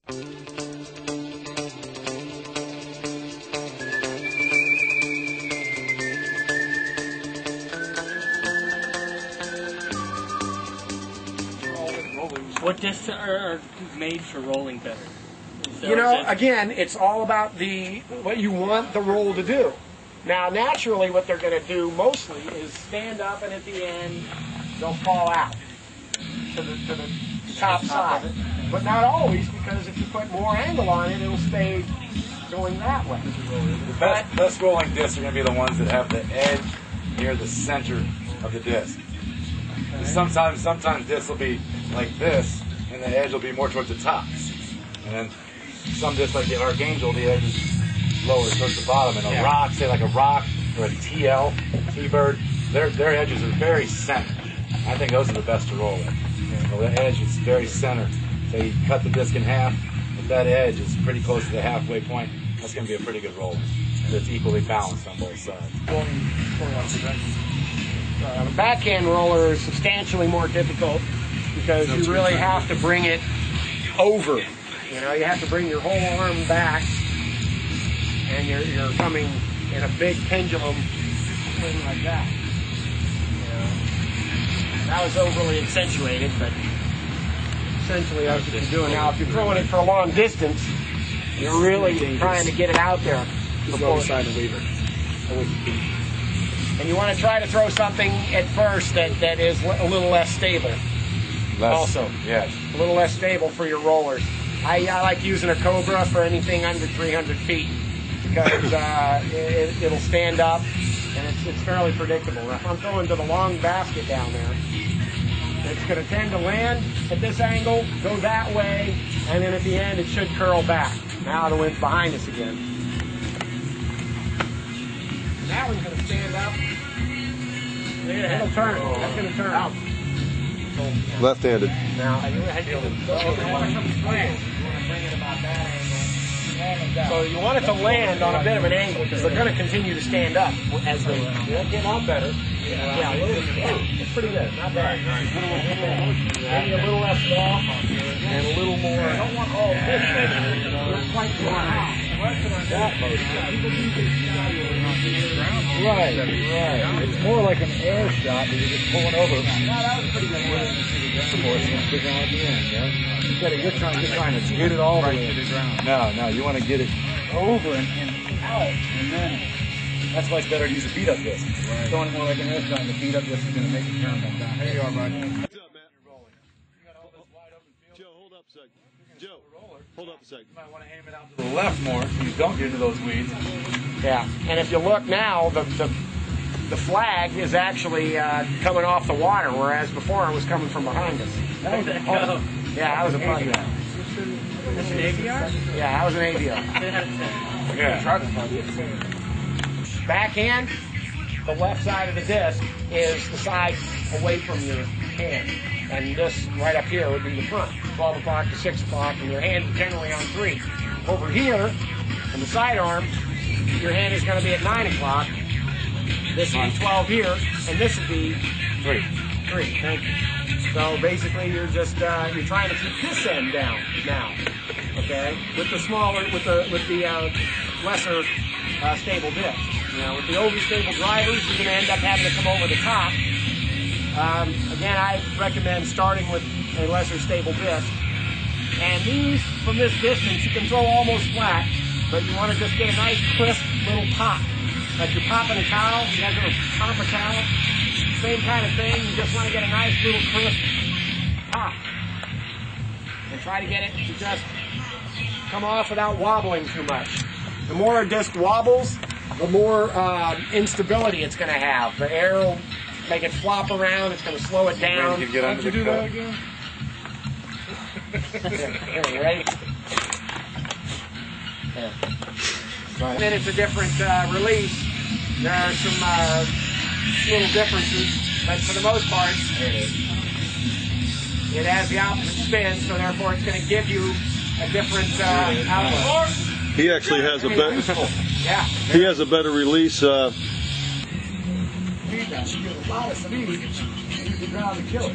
What discs are made for rolling better? You know, again, it's all about what you want the roll to do. Now, naturally, what they're going to do mostly is stand up, and at the end, they'll fall out to the top side. But not always, because if you put more angle on it, it'll stay going that way. The best rolling discs are going to be the ones that have the edge near the center of the disc. Sometimes discs will be like this, and the edge will be more towards the top. And then some discs, like the Archangel, the edge is lower towards the bottom. And a rock, say like a rock or a TL, T-Bird, their edges are very center. I think those are the best to roll with. So the edge is very center. So you cut the disc in half, if that edge is pretty close to the halfway point, that's going to be a pretty good roll. That's equally balanced on both sides. The backhand roller is substantially more difficult because you really have to bring it over. You know, you have to bring your whole arm back, and you're coming in a big pendulum swing like that. You know, that was overly accentuated, but essentially that's what you're doing. Now, if you're throwing it for a long distance, you're really trying to get it out there before the lever. And you want to try to throw something at first that is a little less stable. Yes. A little less stable for your rollers. I like using a Cobra for anything under 300 feet because it'll stand up and it's fairly predictable. Now, if I'm throwing to the long basket down there, it's going to tend to land at this angle, go that way, and then at the end it should curl back. Now the wind's behind us again. That one's going to stand up. It'll turn. That's going to turn out. Left-handed. Now, you want to bring it about that angle. So you want it to land on a bit of an angle because they're going to continue to stand up as they get out better. Yeah, it's pretty good. Not bad. Maybe a little less long and a little more. I don't want all this thing. It's quite high. Right. It's more like an air shot that you're just pulling over. No, that was pretty good. You're trying to get it all the way to the ground. No, you want to get it over and out, and then that's why it's better to use a beat-up disc. Right. Throwing more like an air shot, and the beat-up disc is going to make it turn back down. Here you are, bud. What's up, Matt? You're rolling. You got to hold this wide open field. Joe, hold up a second. Joe, hold up a second. You might want to aim it out to the left more so you don't get into those weeds. Yeah, and if you look now, the flag is actually coming off the water, whereas before it was coming from behind us. Yeah, that was a buddy. That's an AVR? Yeah, that was an AVR. Yeah. Backhand, the left side of the disc is the side away from your hand. And this right up here would be the front, 12 o'clock to 6 o'clock, and your hand is generally on 3. Over here, on the sidearm, your hand is going to be at 9 o'clock. This would be 12 here, and this would be 3. Thank you. So basically, you're just you're trying to keep this end down now, okay? With the smaller, with the lesser stable disc. You know, with the overstable drivers, you're going to end up having to come over the top. Again, I recommend starting with a lesser stable disc. And these, from this distance, you can throw almost flat, but you want to just get a nice, crisp little pop. Like you're popping a towel, you guys ever pop a towel? Same kind of thing, you just want to get a nice little crisp pop. And try to get it to just come off without wobbling too much. The more a disc wobbles, the more instability it's going to have. The air will make it flop around, it's going to slow it down. You get under the that again? Here, you ready? Yeah. And then it's a different release. There are some little differences, but for the most part, it has the opposite spin, so therefore it's going to give you a different output. He actually has a better. Yeah. He has a better release. You get a lot of speed, you can ground to kill it.